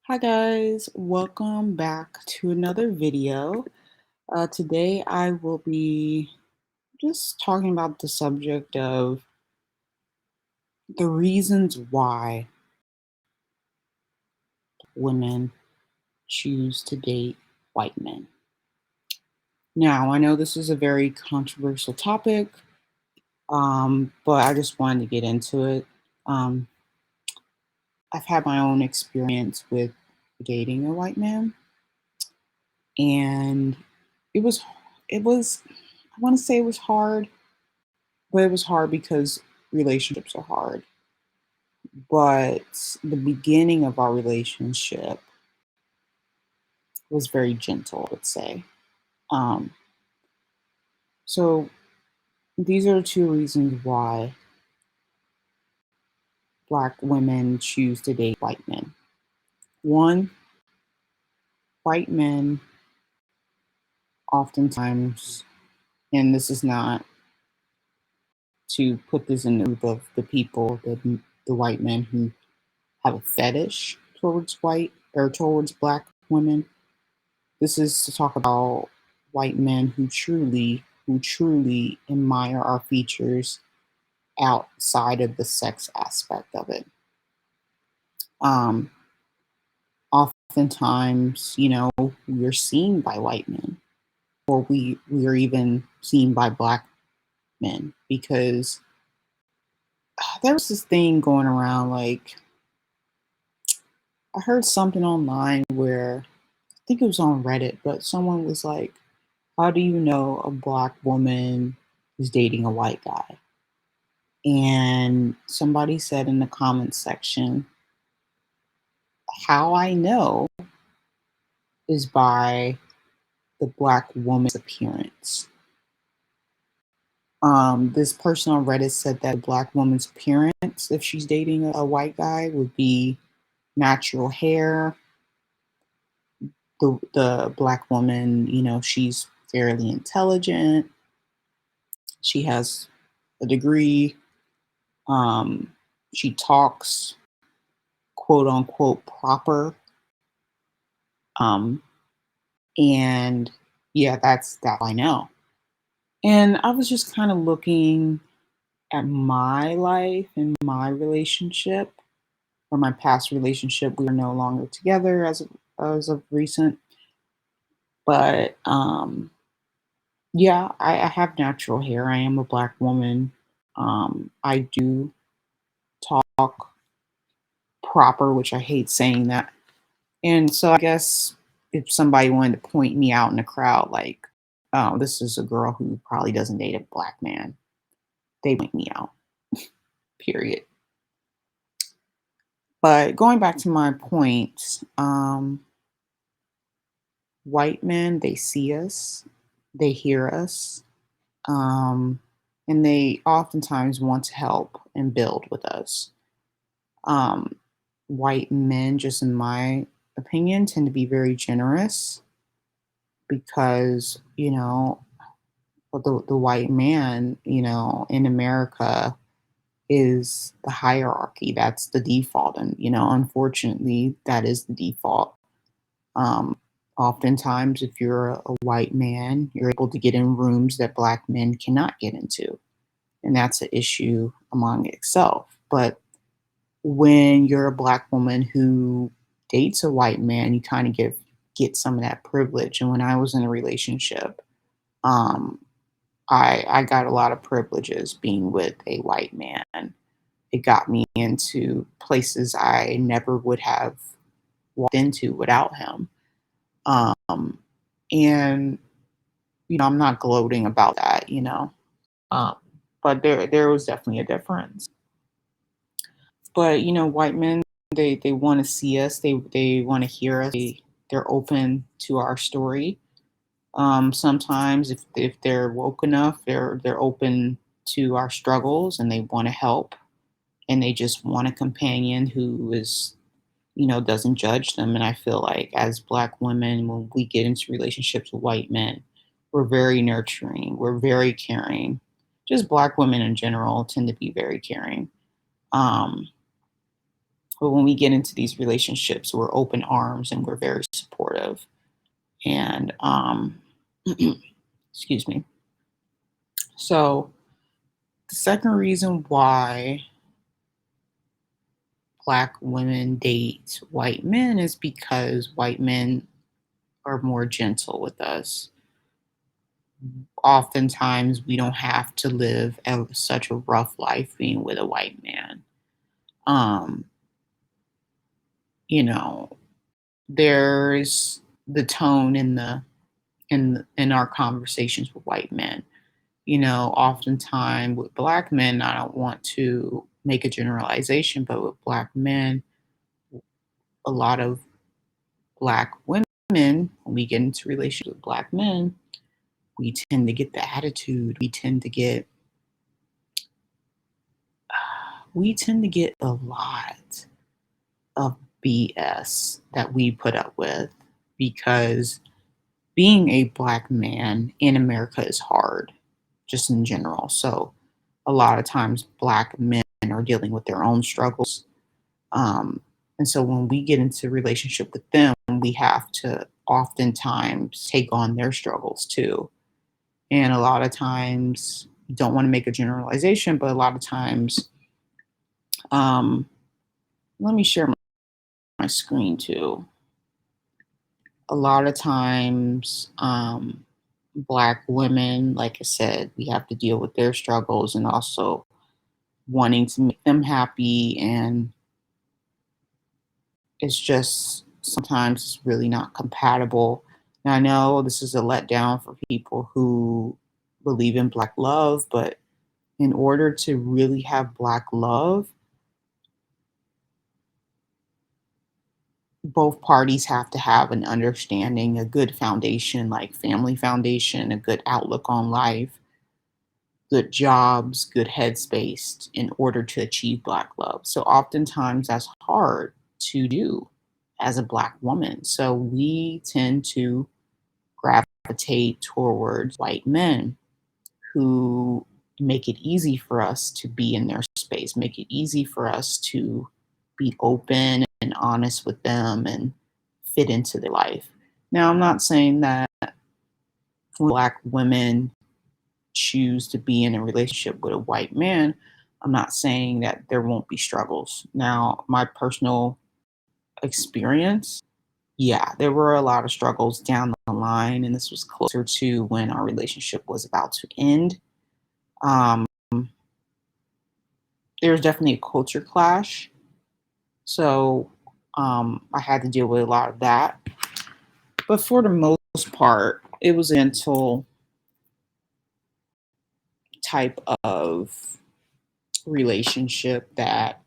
Hi guys, welcome back to another video. Today I will be just talking about the subject of the reasons why women choose to date white men. Now, I know this is a very controversial topic, but I just wanted to get into it. Um, I've had my own experience with dating a white man, and it was, I want to say it was hard. But it was hard because relationships are hard. But the beginning of our relationship was very gentle, I would say. Um, so these are two reasons why Black women choose to date white men. One, white men oftentimes, and this is not to put this in the group of the people, the white men who have a fetish towards white or towards Black women. This is to talk about white men who truly admire our features outside of the sex aspect of it. Um, Oftentimes, we are seen by white men, or we are even seen by Black men because there was this thing going around. Like, I heard something online where I think it was on Reddit, but someone was like, "How do you know a Black woman is dating a white guy?" And somebody said in the comments section, how I know is by the Black woman's appearance. This person on Reddit said that a Black woman's appearance, if she's dating a white guy, would be natural hair. The Black woman, she's fairly intelligent. She has a degree. Um, she talks quote unquote proper. Um, And yeah, that's that I know. And I was just kind of looking at my life and my relationship or my past relationship. We are no longer together as of recent. But yeah, I have natural hair. I am a Black woman. I do talk proper, which I hate saying that. And so I guess if somebody wanted to point me out in the crowd, like, oh, this is a girl who probably doesn't date a Black man, they point me out, period. But going back to my point, white men, they see us, they hear us, um, and they oftentimes want to help and build with us. Um, White men, just in my opinion, tend to be very generous because, the white man, in America is the hierarchy. That's the default. And, unfortunately, that is the default. Um, Oftentimes, if you're a white man, you're able to get in rooms that Black men cannot get into. And that's an issue among itself. But when you're a Black woman who dates a white man, you kind of get some of that privilege. And when I was in a relationship, um, I got a lot of privileges being with a white man. It got me into places I never would have walked into without him. Um, and I'm not gloating about that, um, but there was definitely a difference. But white men, they want to see us, they want to hear us, they're open to our story. Sometimes if they're woke enough, they're open to our struggles and they want to help and they just want a companion who is doesn't judge them. And I feel like as Black women, when we get into relationships with white men, we're very nurturing, we're very caring. Just Black women in general tend to be very caring. Um, But when we get into these relationships, we're open arms and we're very supportive. And excuse me. So the second reason why black women date white men is because white men are more gentle with us. Oftentimes, we don't have to live such a rough life being with a white man. Um, you know, there's the tone in our conversations with white men. Oftentimes with black men, I don't want to make a generalization, but with black men, a lot of black women, when we get into relationships with black men, we tend to get the attitude. We tend to get a lot of BS that we put up with because being a black man in America is hard, just in general. So a lot of times black men are dealing with their own struggles. And so when we get into relationship with them, we have to oftentimes take on their struggles too. And a lot of times, don't want to make a generalization, but a lot of times, um, let me share my screen too. A lot of times, black women, like I said, we have to deal with their struggles and also wanting to make them happy. And it's just sometimes it's really not compatible. And I know this is a letdown for people who believe in black love, but in order to really have black love, both parties have to have an understanding, a good foundation, like family foundation, a good outlook on life, good jobs, good headspace in order to achieve black love. So oftentimes that's hard to do as a black woman. So we tend to gravitate towards white men who make it easy for us to be in their space, make it easy for us to be open and honest with them and fit into their life. Now, I'm not saying that when black women choose to be in a relationship with a white man, I'm not saying that there won't be struggles. Now, my personal experience, yeah, there were a lot of struggles down the line, and this was closer to when our relationship was about to end. Um, there was definitely a culture clash. So I had to deal with a lot of that. But for the most part, it was a gentle type of relationship that,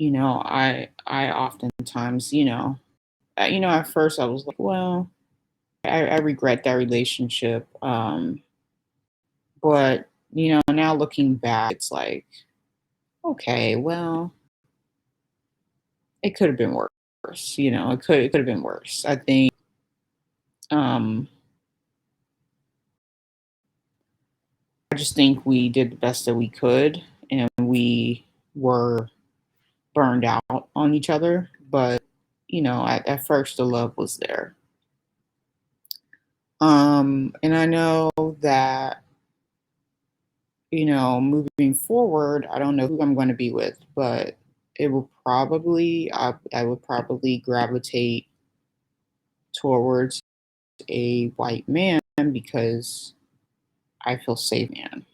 I oftentimes, at first I was like, well, I regret that relationship. But, now looking back, it's like, okay, well, it could have been worse. It could have been worse. I think um I just think we did the best that we could, and we were burned out on each other. But, at first the love was there. And I know that, moving forward, I don't know who I'm going to be with, but I would probably gravitate towards a white man because I feel safe, man.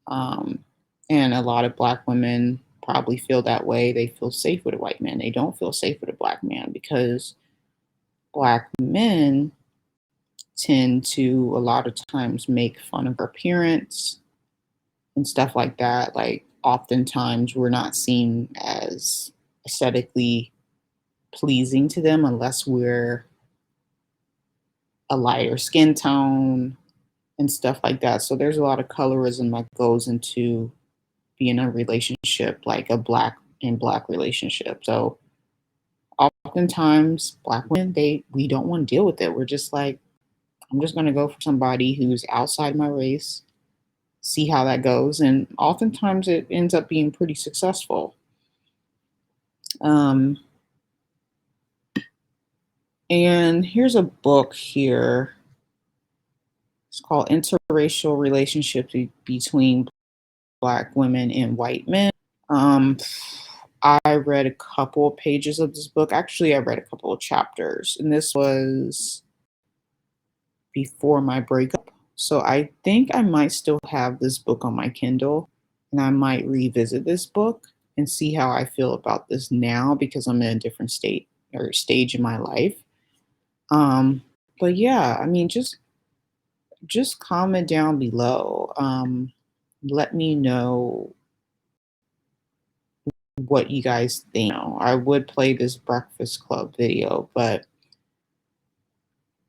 Um, and a lot of black women probably feel that way. They feel safe with a white man. They don't feel safe with a black man because black men tend to a lot of times make fun of our appearance and stuff like that. Like oftentimes we're not seen as aesthetically pleasing to them unless we're a lighter skin tone and stuff like that. So there's a lot of colorism that goes into being a relationship, like a black and black relationship. So oftentimes black women, we don't want to deal with it. We're just like, I'm just gonna go for somebody who's outside my race, see how that goes. And oftentimes it ends up being pretty successful. Um, and here's a book here. It's called Interracial Relationships Between Black Women and White Men. Um, I read a couple of pages of this book. Actually, I read a couple of chapters, and this was before my breakup. So I think I might still have this book on my Kindle, and I might revisit this book and see how I feel about this now because I'm in a different state or stage in my life. Um, but yeah, I mean, just comment down below. Let me know what you guys think. I would play this Breakfast Club video, but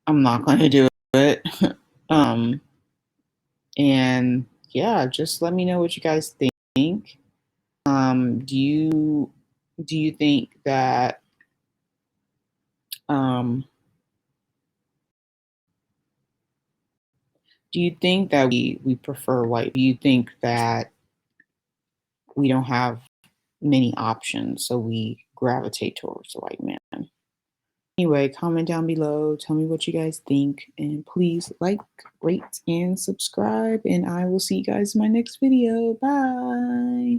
I'm not going to do it. um, and yeah, just let me know what you guys think. Do you think that um, do you think that we prefer white? Do you think that we don't have many options, so we gravitate towards the white man? Anyway, comment down below. Tell me what you guys think. And please like, rate, and subscribe. And I will see you guys in my next video. Bye.